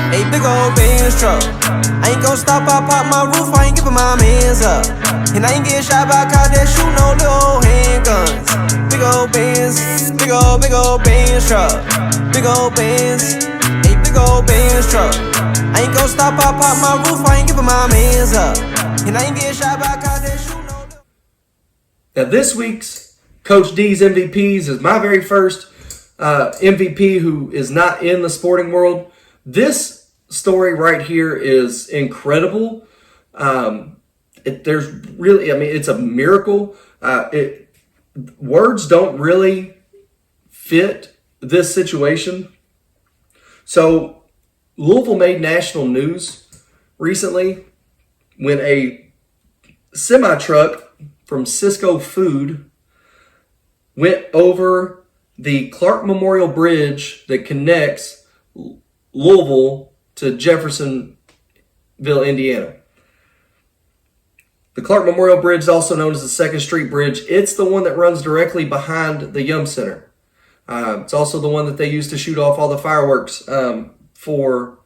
A big old Benz truck. I ain't gon' stop, I pop my roof, I ain't giving my mans up. And I ain't getting shot by cops that shoot no little handguns. Big old Benz, big old Benz truck. Big old Benz, a big old Benz truck. I ain't gon' stop, I pop my roof, I ain't giving my mans up. And I ain't getting shot by cops that shoot no little. Now this week's Coach D's MVPs is my very first MVP who is not in the sporting world. This story right here is incredible. It's a miracle. Words don't really fit this situation. So Louisville made national news recently when a semi-truck from Cisco Food went over the Clark Memorial Bridge that connects Louisville to Jeffersonville, Indiana. The Clark Memorial Bridge is also known as the 2nd Street Bridge. It's the one that runs directly behind the Yum Center. It's also the one that they used to shoot off all the fireworks for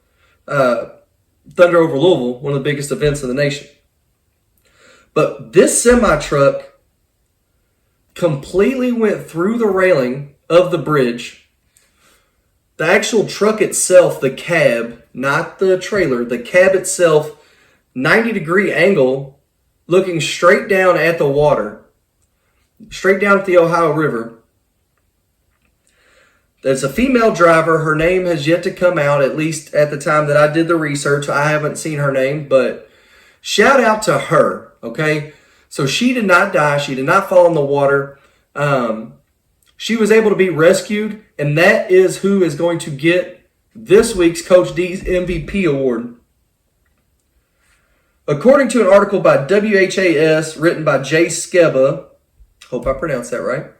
Thunder over Louisville, one of the biggest events in the nation. But this semi-truck completely went through the railing of the bridge. The actual truck itself, the cab, not the trailer, the cab itself, 90-degree angle, looking straight down at the water, straight down at the Ohio River. There's a female driver. Her name has yet to come out, at least at the time that I did the research. I haven't seen her name, but shout out to her, okay? So she did not die. She did not fall in the water. She was able to be rescued, and that is who is going to get this week's Coach D's MVP award. According to an article by WHAS written by Jay Skeba, hope I pronounced that right,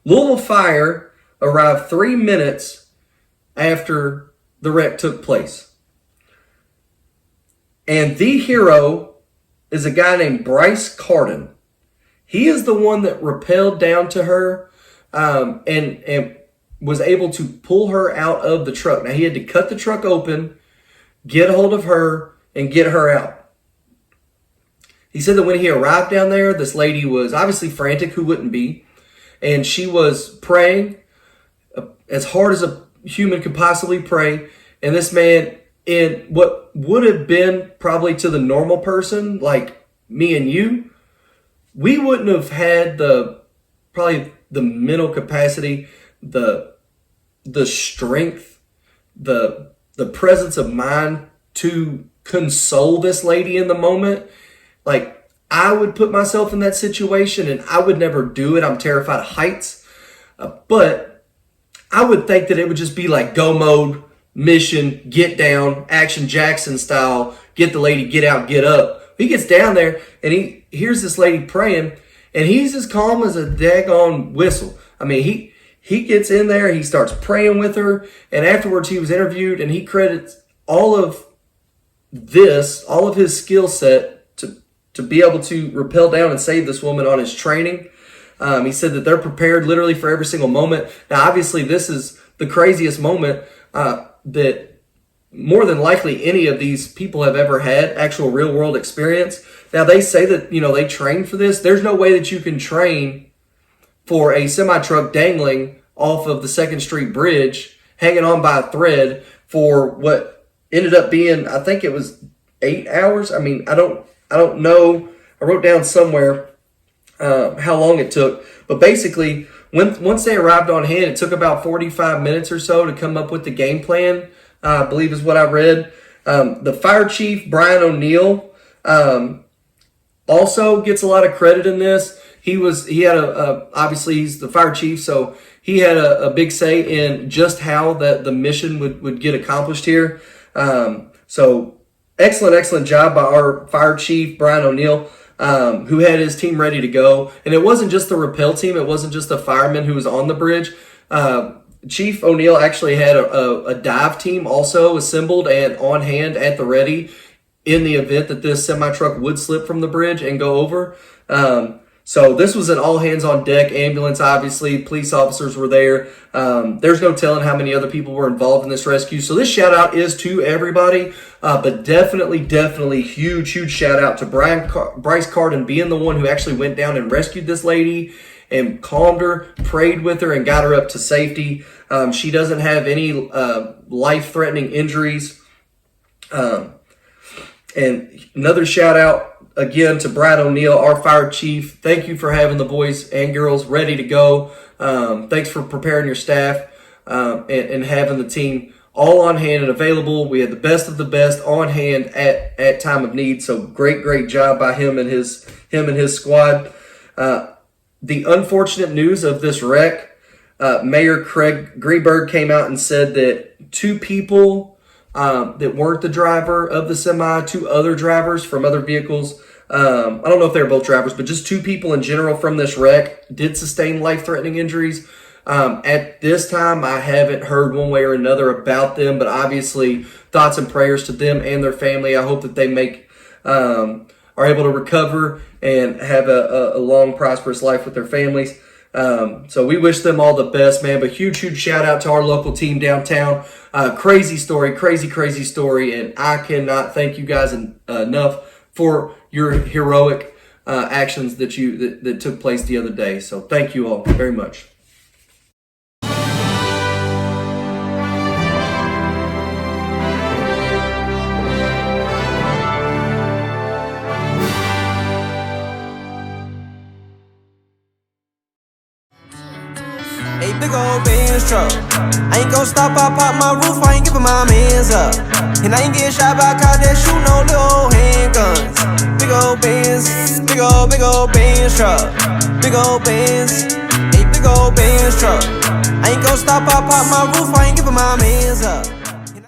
Louisville Fire arrived 3 minutes after the wreck took place. And the hero is a guy named Bryce Carden. He is the one that rappelled down to her and was able to pull her out of the truck. Now, he had to cut the truck open, get a hold of her, and get her out. He said that when he arrived down there, this lady was obviously frantic, who wouldn't be, and she was praying as hard as a human could possibly pray. And this man, in what would have been probably to the normal person like me and you, we wouldn't have had probably the mental capacity, the strength, the presence of mind to console this lady in the moment. Like, I would put myself in that situation and I would never do it. I'm terrified of heights. But I would think that it would just be like go mode, mission, get down, Action Jackson style, get the lady, get out, get up. He gets down there and he hears this lady praying and he's as calm as a daggone whistle. I mean, he gets in there, he starts praying with her, and afterwards he was interviewed and he credits all of his skill set to be able to rappel down and save this woman on his training. He said that they're prepared literally for every single moment. Now, obviously, this is the craziest moment that more than likely any of these people have ever had actual real world experience. Now, they say that, they train for this. There's no way that you can train for a semi-truck dangling off of the 2nd Street Bridge, hanging on by a thread for what ended up being, I think it was 8 hours. I mean, I don't know. I wrote down somewhere how long it took. But basically, once they arrived on hand, it took about 45 minutes or so to come up with the game plan, I believe is what I read. The fire chief, Brian O'Neill, also gets a lot of credit in this. Obviously he's the fire chief, so he had a big say in just how the mission would get accomplished here. So excellent job by our fire chief, Brian O'Neill, who had his team ready to go. And it wasn't just the rappel team. It wasn't just the firemen who was on the bridge. Chief O'Neill actually had a dive team also assembled and on hand at the ready in the event that this semi-truck would slip from the bridge and go over. So this was an all hands on deck ambulance, obviously. Police officers were there. There's no telling how many other people were involved in this rescue. So this shout out is to everybody, but definitely huge shout out to Bryce Carden being the one who actually went down and rescued this lady and calmed her, prayed with her, and got her up to safety. She doesn't have any life-threatening injuries. And another shout out again to Brad O'Neill, our fire chief. Thank you for having the boys and girls ready to go. Thanks for preparing your staff and having the team all on hand and available. We had the best of the best on hand at time of need. So great job by him and his squad. The unfortunate news of this wreck, Mayor Craig Greenberg came out and said that 2 people that weren't the driver of the semi, 2 other drivers from other vehicles, I don't know if they were both drivers, but just 2 people in general from this wreck did sustain life-threatening injuries. At this time, I haven't heard one way or another about them, but obviously thoughts and prayers to them and their family. I hope that they are able to recover and have a long, prosperous life with their families. So we wish them all the best, man. But huge shout out to our local team downtown. Crazy story, crazy story, and I cannot thank you guys enough for your heroic actions that took place the other day. So thank you all very much. A big old Benz truck. I ain't gon' stop, I pop my roof, I ain't giving my mans up. And I ain't getting shot by a cop that shoot no little handguns. Big old Benz, big old Benz truck. Big old Benz, a big old Benz truck. I ain't gon' stop, I pop my roof, I ain't giving my mans up.